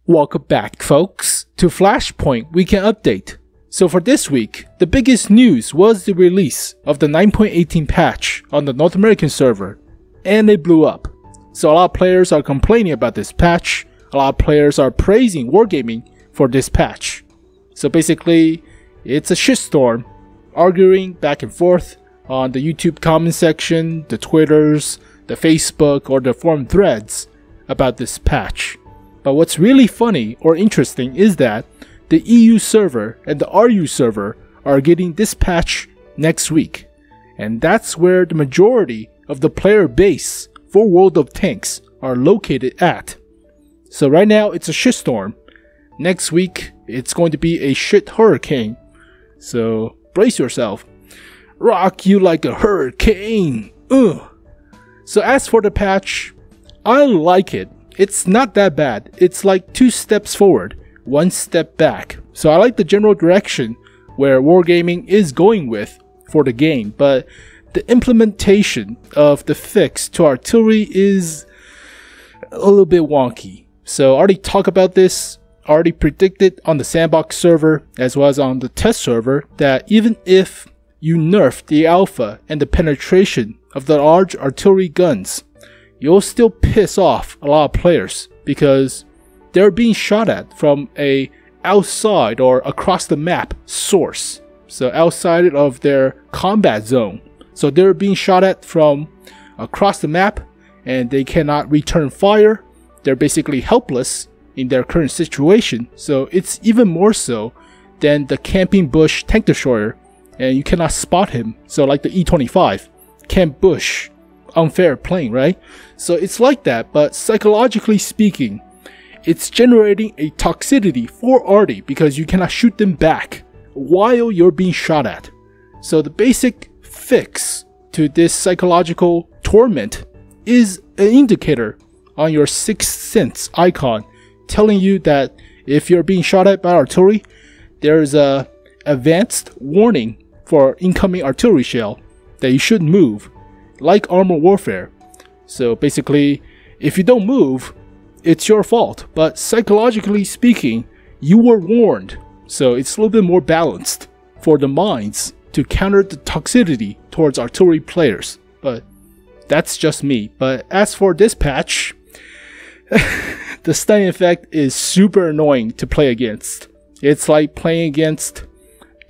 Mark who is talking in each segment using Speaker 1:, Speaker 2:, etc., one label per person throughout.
Speaker 1: Welcome back, folks, to FlashPoint Weekend Update. So for this week, the biggest news was the release of the 9.18 patch on the North American server, and it blew up. So a lot of players are complaining about this patch, a lot of players are praising Wargaming for this patch. So basically, it's a shitstorm, arguing back and forth on the YouTube comment section, the Twitters, the Facebook, or the forum threads about this patch. But what's really funny or interesting is that the EU server and the RU server are getting this patch next week. And that's where the majority of the player base for World of Tanks are located at. So right now it's a shitstorm. Next week it's going to be a shit hurricane. So brace yourself. Rock you like a hurricane. So as for the patch, I like it. It's not that bad. It's like 2 steps forward, 1 step back. So I like the general direction where Wargaming is going with for the game, but the implementation of the fix to artillery is a little bit wonky. So I already talked about this, I already predicted on the sandbox server as well as on the test server that even if you nerf the alpha and the penetration of the large artillery guns, you'll still piss off a lot of players because they're being shot at from a outside or across the map source. So outside of their combat zone. So they're being shot at from across the map and they cannot return fire. They're basically helpless in their current situation. So it's even more so than the camping bush tank destroyer, and you cannot spot him. So like the E25, camp bush, unfair playing, right? So it's like that, but psychologically speaking, it's generating a toxicity for Arty because you cannot shoot them back while you're being shot at. So the basic fix to this psychological torment is an indicator on your sixth sense icon telling you that if you're being shot at by artillery, there's a advanced warning for incoming artillery shell that you should move, like armor warfare. So basically, if you don't move, it's your fault, but psychologically speaking, you were warned. So it's a little bit more balanced for the minds to counter the toxicity towards artillery players. But that's just me. But as for this patch, the stun effect is super annoying to play against. It's like playing against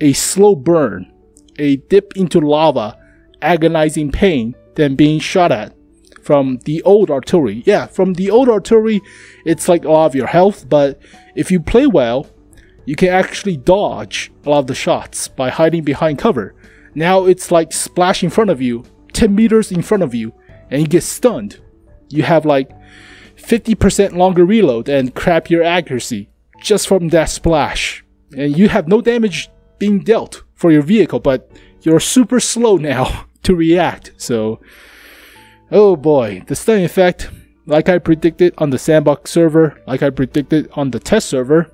Speaker 1: a slow burn, a dip into lava, agonizing pain than being shot at from the old artillery. Yeah, from the old artillery, it's like a lot of your health, but if you play well, you can actually dodge a lot of the shots by hiding behind cover. Now it's like splash in front of you, 10 meters in front of you, and you get stunned. You have like 50% longer reload and crappier accuracy just from that splash. And you have no damage being dealt for your vehicle, but you're super slow now to react. So, oh boy, the stun effect, like I predicted on the sandbox server, like I predicted on the test server,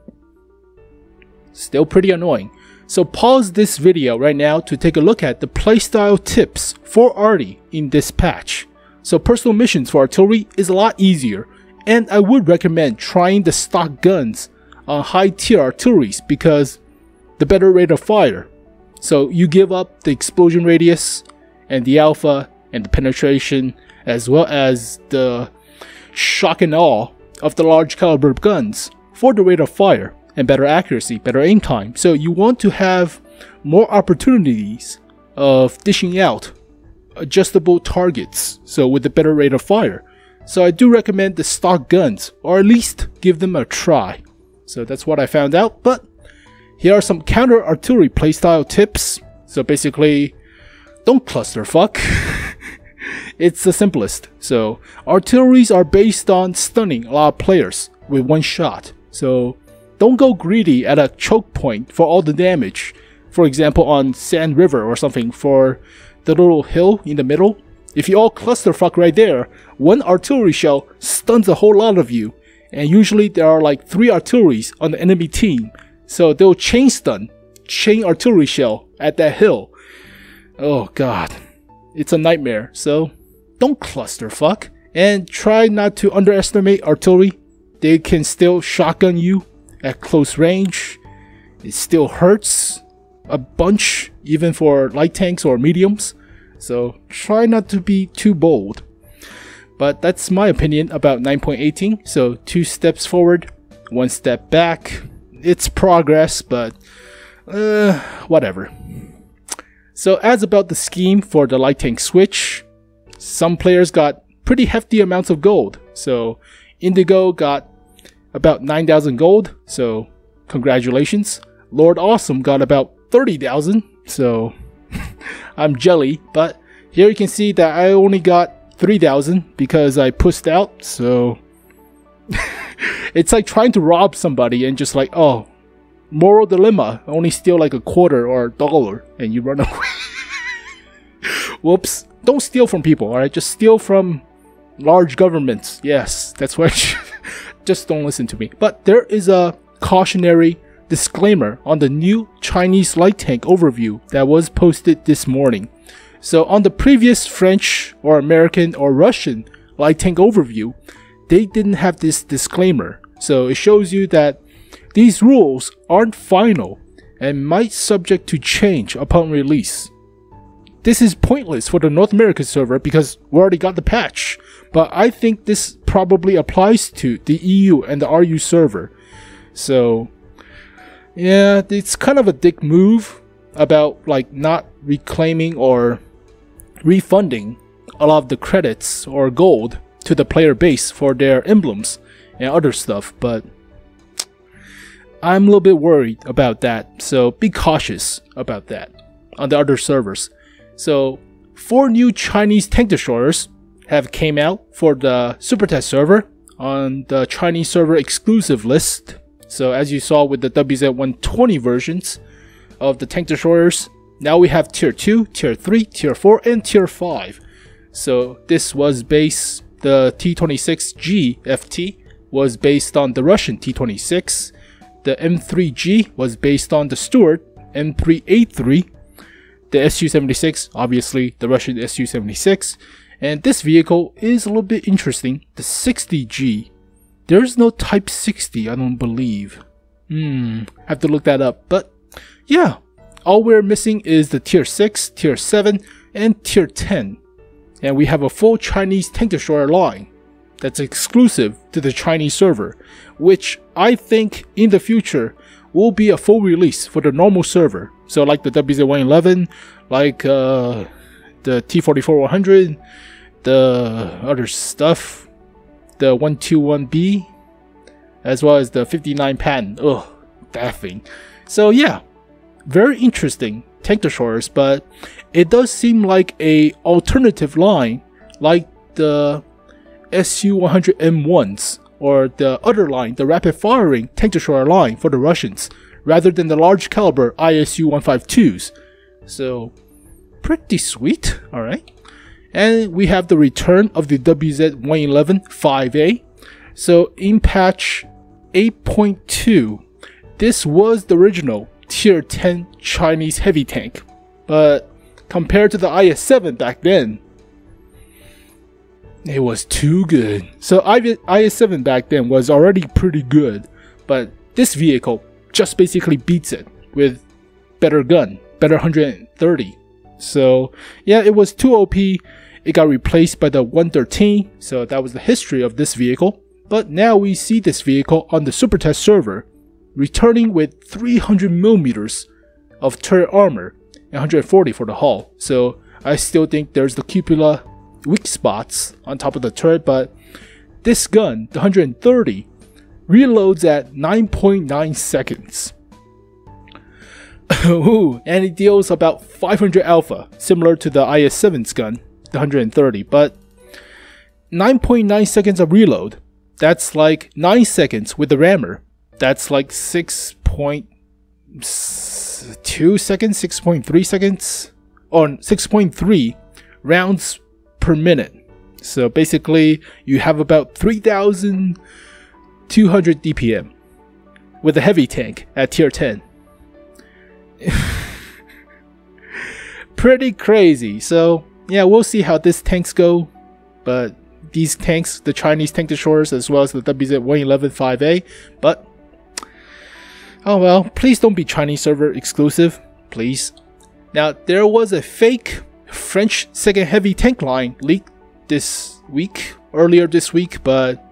Speaker 1: still pretty annoying. So pause this video right now to take a look at the playstyle tips for Arty in this patch. So personal missions for artillery is a lot easier, and I would recommend trying the stock guns on high tier artilleries because the better rate of fire. So you give up the explosion radius and the alpha and the penetration as well as the shock and awe of the large caliber guns for the rate of fire and better accuracy, better aim time. So you want to have more opportunities of dishing out adjustable targets, so with a better rate of fire. So I do recommend the stock guns, or at least give them a try. So that's what I found out, but here are some counter artillery playstyle tips. So basically, don't clusterfuck. It's the simplest. So artilleries are based on stunning a lot of players with one shot. So don't go greedy at a choke point for all the damage. For example, on Sand River or something for the little hill in the middle. If you all clusterfuck right there, one artillery shell stuns a whole lot of you. And usually there are like 3 artilleries on the enemy team. So they'll chain stun, chain artillery shell at that hill. Oh god, it's a nightmare. So don't clusterfuck and try not to underestimate artillery. they can still shotgun you at close range. It still hurts a bunch, even for light tanks or mediums. So try not to be too bold. But that's my opinion about 9.18. So 2 steps forward, 1 step back. It's progress, but whatever. So as about the scheme for the light tank switch, some players got pretty hefty amounts of gold. So Indigo got about 9,000 gold, so congratulations. Lord Awesome got about 30,000, so I'm jelly. But here you can see that I only got 3,000 because I pushed out, so it's like trying to rob somebody and just like, oh, moral dilemma, only steal like a quarter or a dollar and you run away. Whoops. Don't steal from people, alright? Just steal from large governments. Yes, that's what just don't listen to me. But there is a cautionary disclaimer on the new Chinese light tank overview that was posted this morning. So on the previous French or American or Russian light tank overview, they didn't have this disclaimer. So it shows you that these rules aren't final and might subject to change upon release. This is pointless for the North American server because we already got the patch, but I think this probably applies to the EU and the RU server. So yeah, it's kind of a dick move about like not reclaiming or refunding a lot of the credits or gold to the player base for their emblems and other stuff, but I'm a little bit worried about that, so be cautious about that on the other servers. So 4 new Chinese tank destroyers have came out for the Super Test server on the Chinese server exclusive list. So as you saw with the WZ-120 versions of the tank destroyers, now we have tier 2, tier 3, tier 4, and tier 5. So this was based, the T-26G FT was based on the Russian T-26. The M3G was based on the Stuart M3A3. The Su-76, obviously the Russian Su-76. And this vehicle is a little bit interesting. The 60G. There's no Type 60, I don't believe. Have to look that up. But yeah, all we're missing is the tier 6, tier 7, and tier 10. And we have a full Chinese tank destroyer line that's exclusive to the Chinese server, which I think in the future will be a full release for the normal server. So like the WZ-111, like the T-44-100, the other stuff, the 121B, as well as the 59 patent. Ugh, that thing. So yeah, very interesting tank destroyers, but it does seem like a alternative line like the Su-100M1s or the other line, the rapid firing tank destroyer line for the Russians, rather than the large caliber ISU-152s. So pretty sweet, alright. And we have the return of the WZ-111 5A. So in patch 8.2, this was the original tier 10 Chinese heavy tank, but compared to the IS-7 back then, it was too good. So IS-7 back then was already pretty good, but this vehicle just basically beats it with better gun, better 130. So yeah, it was too OP. It got replaced by the 113, so that was the history of this vehicle. But now we see this vehicle on the Super Test server, returning with 300mm of turret armor and 140 for the hull. So I still think there's the cupola weak spots on top of the turret, but this gun, the 130, reloads at 9.9 seconds. Ooh, and it deals about 500 alpha, similar to the IS-7's gun, the 130, but 9.9 seconds of reload, that's like 9 seconds with the rammer. That's like 6.2 seconds, 6.3 seconds, or 6.3 rounds per minute. So basically you have about 3,200 DPM with a heavy tank at tier 10. Pretty crazy. So yeah, we'll see how this tanks go, but these tanks, the Chinese tank destroyers as well as the WZ-111 5A, but oh well, please don't be Chinese server exclusive, please. Now, there was a fake French second heavy tank line leaked earlier this week, but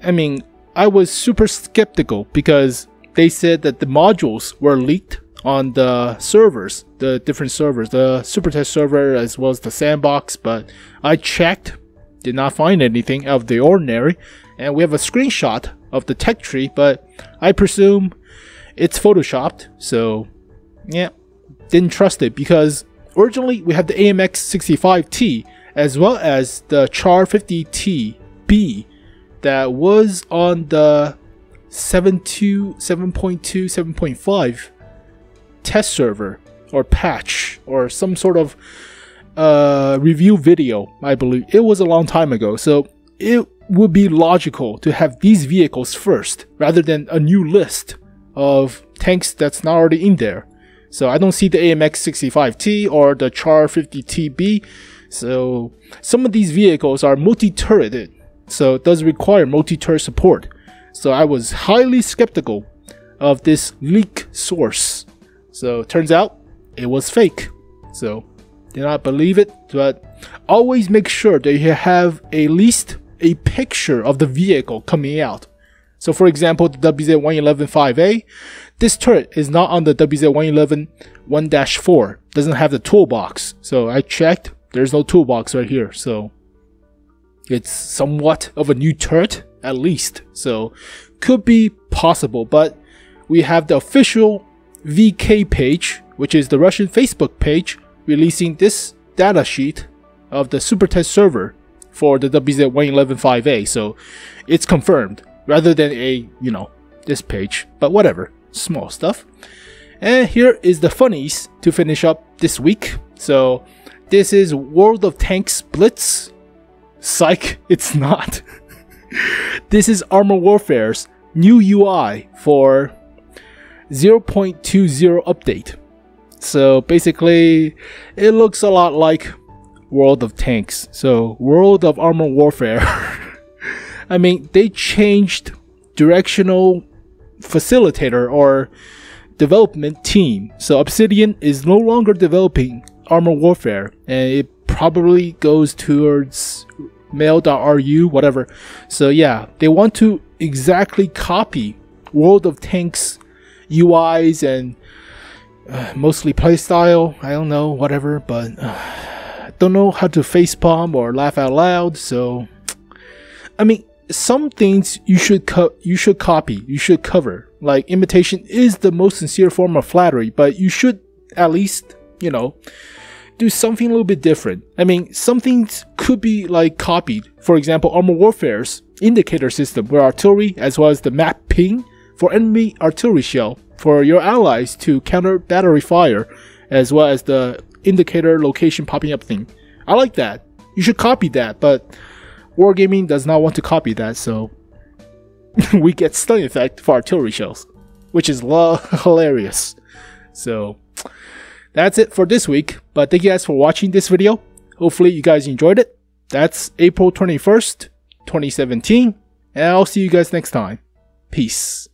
Speaker 1: I mean, I was super skeptical because they said that the modules were leaked on the servers, the different servers, the super test server as well as the sandbox, but I checked, did not find anything out of the ordinary, and we have a screenshot of the tech tree, but I presume it's photoshopped, so yeah, didn't trust it because originally we had the AMX65T as well as the Char 50TB that was on the 7.2, 7.5 test server or patch or some sort of review video. I believe it was a long time ago, so it would be logical to have these vehicles first rather than a new list of tanks that's not already in there. So I don't see the AMX65T or the Char 50TB. So some of these vehicles are multi-turreted, so it does require multi-turret support. So I was highly skeptical of this leak source. So turns out it was fake. So did not believe it, but always make sure that you have at least a picture of the vehicle coming out. So for example, the WZ-111 5A, this turret is not on the WZ-111 1-4, doesn't have the toolbox. So I checked, there's no toolbox right here. So it's somewhat of a new turret at least. So could be possible, but we have the official VK page, which is the Russian Facebook page, releasing this data sheet of the super test server for the WZ-111 5A. So it's confirmed rather than a, this page, but whatever, small stuff. And here is the funnies to finish up this week. So this is World of Tanks Blitz. Psych, it's not. This is Armor Warfare's new UI for 0.20 update. So basically, it looks a lot like World of Tanks. So World of Armor Warfare. I mean, they changed directional facilitator or development team. So Obsidian is no longer developing Armor Warfare, and it probably goes towards mail.ru, whatever. So yeah, they want to exactly copy World of Tanks UIs and mostly playstyle. I don't know, whatever, but I don't know how to facepalm or laugh out loud. So I mean, some things you should copy, you should cover. Like, imitation is the most sincere form of flattery, but you should at least, do something a little bit different. I mean, some things could be like copied. For example, Armor Warfare's indicator system, where artillery as well as the map ping for enemy artillery shell for your allies to counter battery fire, as well as the indicator location popping up thing. I like that. You should copy that, but Wargaming does not want to copy that, so we get stun effect for artillery shells, which is hilarious. So that's it for this week, but thank you guys for watching this video. Hopefully you guys enjoyed it. That's April 21st, 2017, and I'll see you guys next time. Peace.